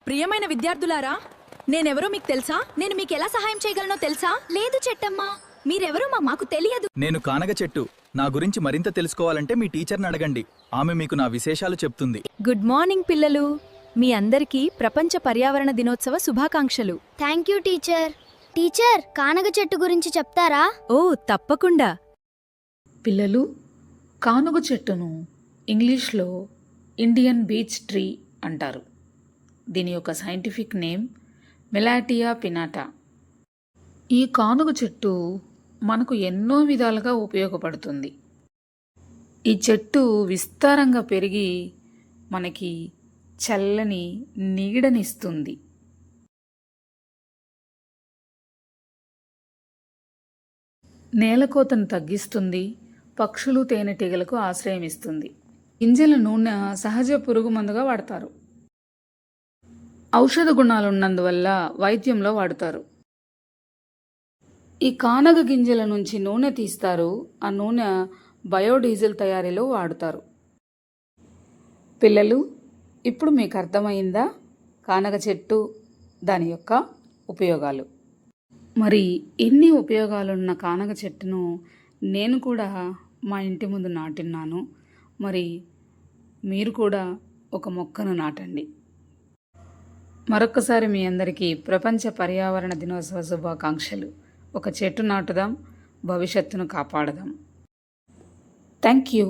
ప్రియమైన విద్యార్థులారా, నేనెవరో మీకు తెలుసా? నేను మీకు ఎలా సహాయం చేయగలనో తెలుసా? లేదు చెట్టమ్మా, మీరెవరో మాకు తెలియదు. నేను కానగ చెట్టు. నా గురించి మరింత తెలుసుకోవాలంటే మీ టీచర్ని అడగండి. ఆమె మీకు నా విశేషాలు చెప్తుంది. గుడ్ మార్నింగ్ పిల్లలు. మీ అందరికీ ప్రపంచ పర్యావరణ దినోత్సవ శుభాకాంక్షలు. Thank you teacher. టీచర్, కానగ చెట్టు గురించి చెప్తారా? ఓ తప్పకుండా. పిల్లలు, కానుగ చెట్టును ఇంగ్లీష్లో ఇండియన్ బీచ్ ట్రీ అంటారు. దీని యొక్క సైంటిఫిక్ నేమ్ మెలాటియా పినాటా. ఈ కానుగ చెట్టు మనకు ఎన్నో విధాలుగా ఉపయోగపడుతుంది. ఈ చెట్టు విస్తారంగా పెరిగి మనకి చల్లని నీడనిస్తుంది. నేలకోతను తగ్గిస్తుంది. పక్షులు, తేనెటీగలకు ఆశ్రయం ఇస్తుంది. గింజల నూనె సహజ పురుగు మందుగా వాడతారు. ఔషధ గుణాలు ఉన్నందువల్ల వైద్యంలో వాడతారు. ఈ కానగ గింజల నుంచి నూనె తీస్తారు. ఆ నూనె బయోడీజిల్ తయారీలో వాడుతారు. పిల్లలు, ఇప్పుడు మీకు అర్థమైందా కానగ చెట్టు, దాని యొక్క ఉపయోగాలు? మరి ఎన్ని ఉపయోగాలున్న కానగ చెట్టును నేను కూడా మా ఇంటి ముందు నాటున్నాను. మరి మీరు కూడా ఒక మొక్కను నాటండి. మరొక్కసారి మీ అందరికీ ప్రపంచ పర్యావరణ దినోత్సవ శుభాకాంక్షలు. ఒక చెట్టు నాటుదాం, భవిష్యత్తును కాపాడదాం. Thank you.